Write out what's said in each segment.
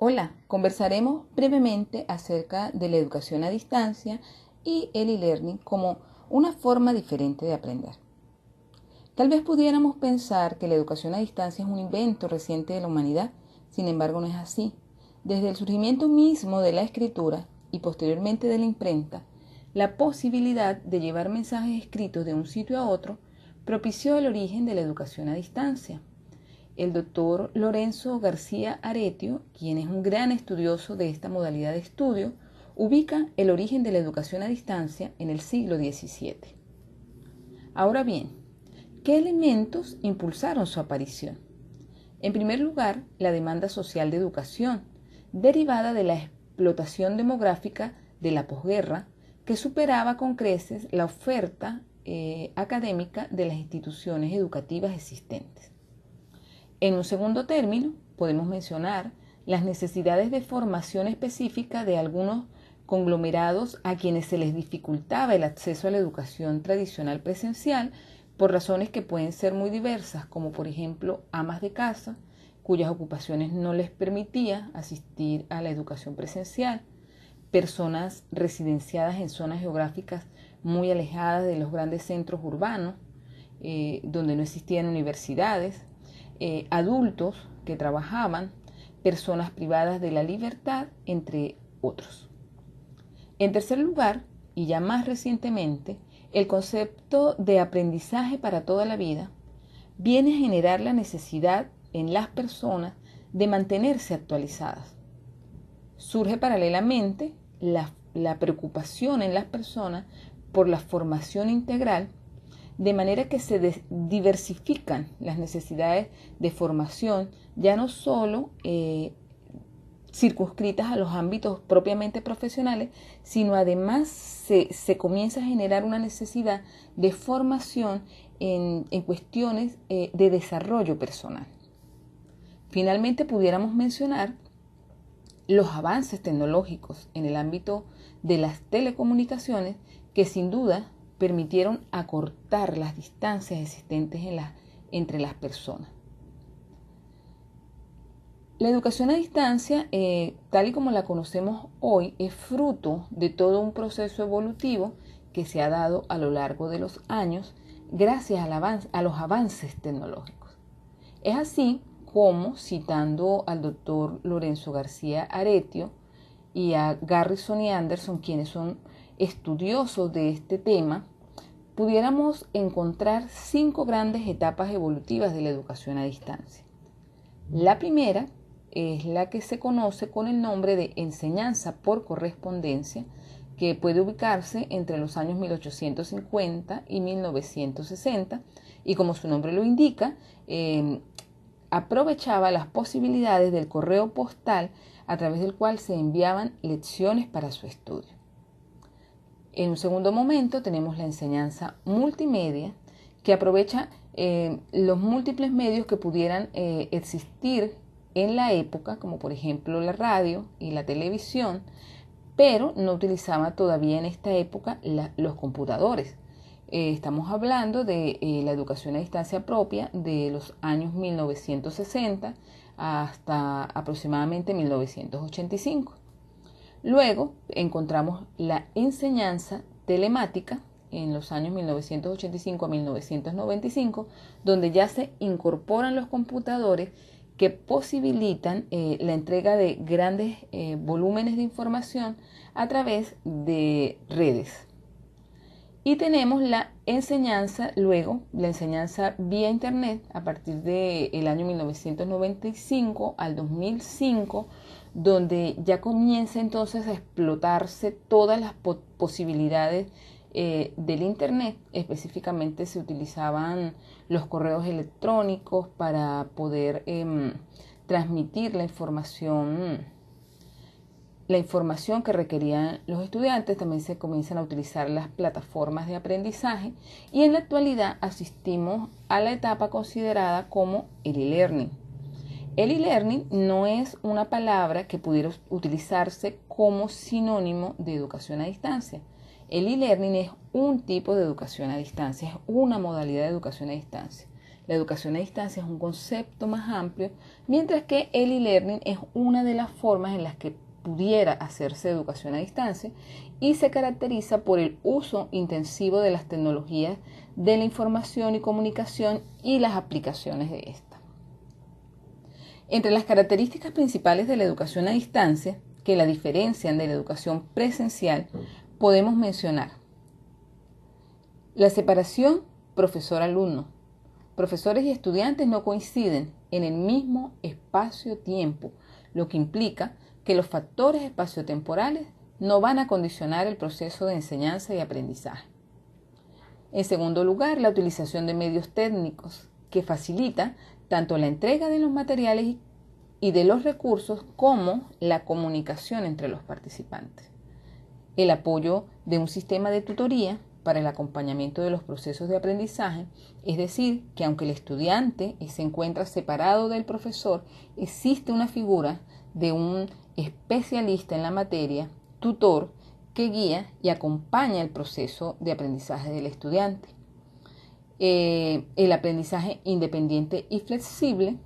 Hola, conversaremos brevemente acerca de la educación a distancia y el e-learning como una forma diferente de aprender. Tal vez pudiéramos pensar que la educación a distancia es un invento reciente de la humanidad, sin embargo no es así. Desde el surgimiento mismo de la escritura y posteriormente de la imprenta, la posibilidad de llevar mensajes escritos de un sitio a otro propició el origen de la educación a distancia. El doctor Lorenzo García Aretio, quien es un gran estudioso de esta modalidad de estudio, ubica el origen de la educación a distancia en el siglo XVII. Ahora bien, ¿qué elementos impulsaron su aparición? En primer lugar, la demanda social de educación, derivada de la explotación demográfica de la posguerra, que superaba con creces la oferta académica de las instituciones educativas existentes. En un segundo término, podemos mencionar las necesidades de formación específica de algunos conglomerados a quienes se les dificultaba el acceso a la educación tradicional presencial por razones que pueden ser muy diversas, como por ejemplo amas de casa, cuyas ocupaciones no les permitía asistir a la educación presencial, personas residenciadas en zonas geográficas muy alejadas de los grandes centros urbanos, donde no existían universidades, adultos que trabajaban, personas privadas de la libertad, entre otros. En tercer lugar, y ya más recientemente, el concepto de aprendizaje para toda la vida viene a generar la necesidad en las personas de mantenerse actualizadas. Surge paralelamente la preocupación en las personas por la formación integral, de manera que se diversifican las necesidades de formación, ya no solo circunscritas a los ámbitos propiamente profesionales, sino además se comienza a generar una necesidad de formación en cuestiones de desarrollo personal. Finalmente, pudiéramos mencionar los avances tecnológicos en el ámbito de las telecomunicaciones que sin duda permitieron acortar las distancias existentes entre las personas. La educación a distancia, tal y como la conocemos hoy, es fruto de todo un proceso evolutivo que se ha dado a lo largo de los años gracias a los avances tecnológicos. Es así como, citando al doctor Lorenzo García Aretio y a Garrison y Anderson, quienes son estudiosos de este tema, pudiéramos encontrar 5 grandes etapas evolutivas de la educación a distancia. La primera es la que se conoce con el nombre de enseñanza por correspondencia, que puede ubicarse entre los años 1850 y 1960, y como su nombre lo indica, aprovechaba las posibilidades del correo postal a través del cual se enviaban lecciones para su estudio. En un segundo momento tenemos la enseñanza multimedia, que aprovecha los múltiples medios que pudieran existir en la época, como por ejemplo la radio y la televisión, pero no utilizaba todavía en esta época los computadores. Estamos hablando de la educación a distancia propia de los años 1960 hasta aproximadamente 1985. Luego encontramos la enseñanza telemática en los años 1985 a 1995, donde ya se incorporan los computadores que posibilitan la entrega de grandes volúmenes de información a través de redes. Y tenemos la enseñanza vía internet a partir del año 1995 al 2005, donde ya comienza entonces a explotarse todas las posibilidades del internet. Específicamente se utilizaban los correos electrónicos para poder transmitir la información que requerían los estudiantes. También se comienzan a utilizar las plataformas de aprendizaje y en la actualidad asistimos a la etapa considerada como el e-learning. El e-learning no es una palabra que pudiera utilizarse como sinónimo de educación a distancia. El e-learning es un tipo de educación a distancia, es una modalidad de educación a distancia. La educación a distancia es un concepto más amplio, mientras que el e-learning es una de las formas en las que pudiera hacerse educación a distancia y se caracteriza por el uso intensivo de las tecnologías de la información y comunicación y las aplicaciones de esta. Entre las características principales de la educación a distancia, que la diferencian de la educación presencial, podemos mencionar la separación profesor-alumno. Profesores y estudiantes no coinciden en el mismo espacio-tiempo, lo que implica que los factores espaciotemporales no van a condicionar el proceso de enseñanza y aprendizaje. En segundo lugar, la utilización de medios técnicos que facilita tanto la entrega de los materiales y de los recursos como la comunicación entre los participantes. El apoyo de un sistema de tutoría para el acompañamiento de los procesos de aprendizaje, es decir, que aunque el estudiante se encuentra separado del profesor, existe una figura de un especialista en la materia, tutor, que guía y acompaña el proceso de aprendizaje del estudiante. El aprendizaje independiente y flexible,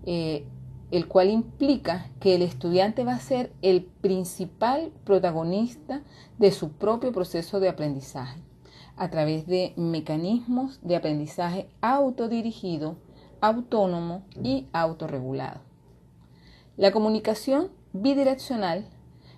el cual implica que el estudiante va a ser el principal protagonista de su propio proceso de aprendizaje a través de mecanismos de aprendizaje autodirigido, autónomo y autorregulado. La comunicación bidireccional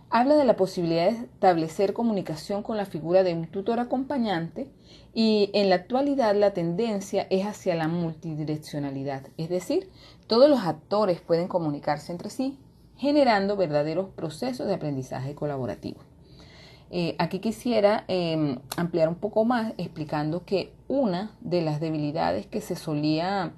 habla de la posibilidad de establecer comunicación con la figura de un tutor acompañante y en la actualidad la tendencia es hacia la multidireccionalidad, es decir, todos los actores pueden comunicarse entre sí, generando verdaderos procesos de aprendizaje colaborativo. Aquí quisiera ampliar un poco más explicando que una de las debilidades que se solía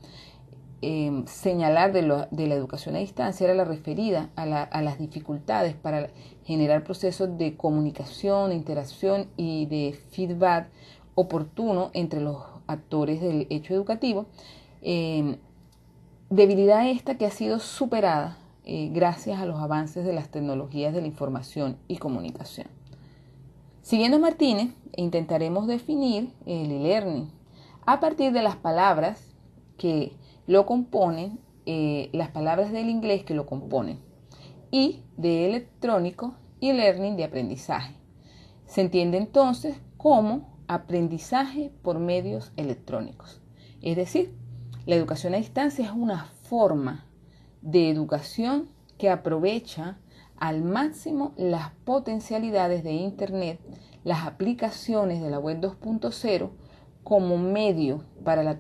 señalar de la educación a distancia era la referida a las dificultades para generar procesos de comunicación, interacción y de feedback oportuno entre los actores del hecho educativo. Debilidad esta que ha sido superada gracias a los avances de las tecnologías de la información y comunicación. Siguiendo Martínez, intentaremos definir el e-learning a partir de las palabras que lo componen, las palabras del inglés que lo componen, y de electrónico y learning de aprendizaje. Se entiende entonces como aprendizaje por medios electrónicos. Es decir, la educación a distancia es una forma de educación que aprovecha al máximo las potencialidades de Internet, las aplicaciones de la web 2.0 como medio para la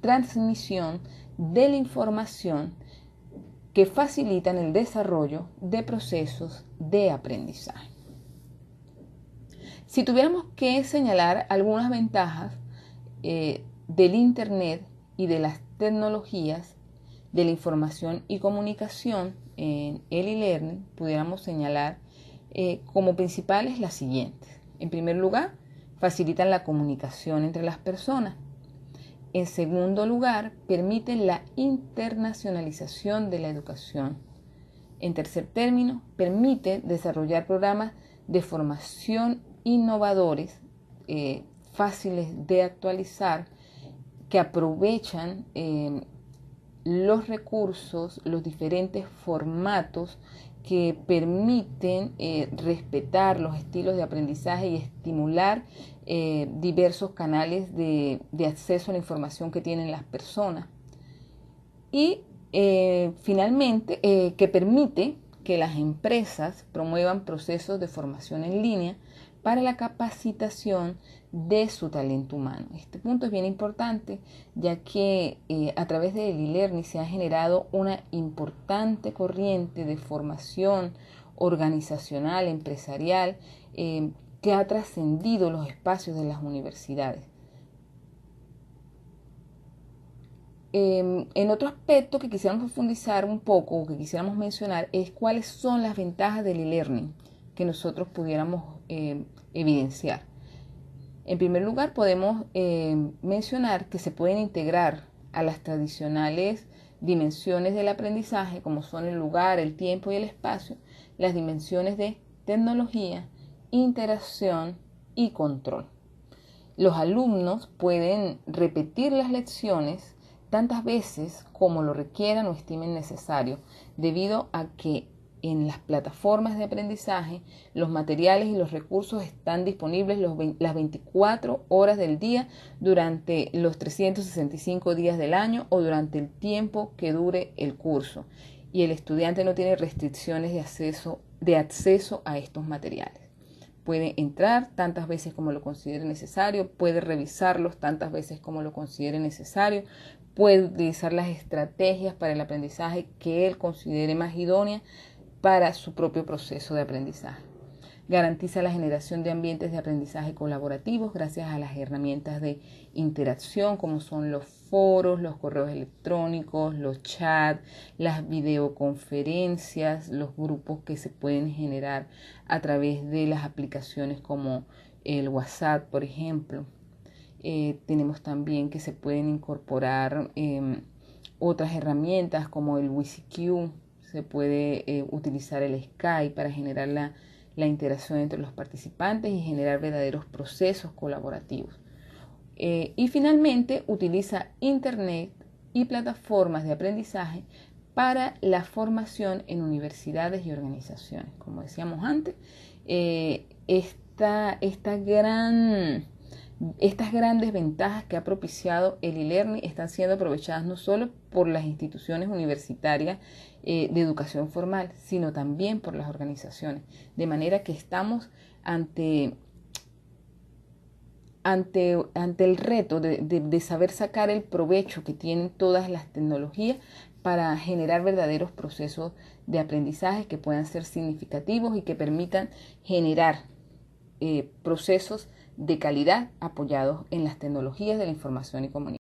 transmisión de la información que facilitan el desarrollo de procesos de aprendizaje. Si tuviéramos que señalar algunas ventajas del Internet y de las tecnologías de la información y comunicación en el e-learning, pudiéramos señalar como principales las siguientes. En primer lugar, facilitan la comunicación entre las personas. En segundo lugar, permiten la internacionalización de la educación. En tercer término, permite desarrollar programas de formación innovadores, fáciles de actualizar, que aprovechan los recursos, los diferentes formatos que permiten respetar los estilos de aprendizaje y estimular diversos canales de acceso a la información que tienen las personas. Y finalmente, que permite que las empresas promuevan procesos de formación en línea para la capacitación de su talento humano. Este punto es bien importante, ya que a través del e-learning se ha generado una importante corriente de formación organizacional, empresarial, que ha trascendido los espacios de las universidades. En otro aspecto que quisiéramos profundizar un poco, o que quisiéramos mencionar, es cuáles son las ventajas del e-learning que nosotros pudiéramos evidenciar. En primer lugar, podemos mencionar que se pueden integrar a las tradicionales dimensiones del aprendizaje, como son el lugar, el tiempo y el espacio, las dimensiones de tecnología, interacción y control. Los alumnos pueden repetir las lecciones tantas veces como lo requieran o estimen necesario, debido a que en las plataformas de aprendizaje los materiales y los recursos están disponibles las 24 horas del día durante los 365 días del año o durante el tiempo que dure el curso. Y el estudiante no tiene restricciones de acceso a estos materiales. Puede entrar tantas veces como lo considere necesario, puede revisarlos tantas veces como lo considere necesario, puede utilizar las estrategias para el aprendizaje que él considere más idóneas para su propio proceso de aprendizaje. Garantiza la generación de ambientes de aprendizaje colaborativos gracias a las herramientas de interacción como son los foros, los correos electrónicos, los chats, las videoconferencias, los grupos que se pueden generar a través de las aplicaciones como el WhatsApp, por ejemplo. Tenemos también que se pueden incorporar otras herramientas como el WCQ. Se puede utilizar el Skype para generar la interacción entre los participantes y generar verdaderos procesos colaborativos. Y finalmente utiliza Internet y plataformas de aprendizaje para la formación en universidades y organizaciones. Como decíamos antes, estas grandes ventajas que ha propiciado el e-learning están siendo aprovechadas no solo por las instituciones universitarias de educación formal, sino también por las organizaciones. De manera que estamos ante el reto de saber sacar el provecho que tienen todas las tecnologías para generar verdaderos procesos de aprendizaje que puedan ser significativos y que permitan generar procesos de calidad apoyados en las tecnologías de la información y comunicación.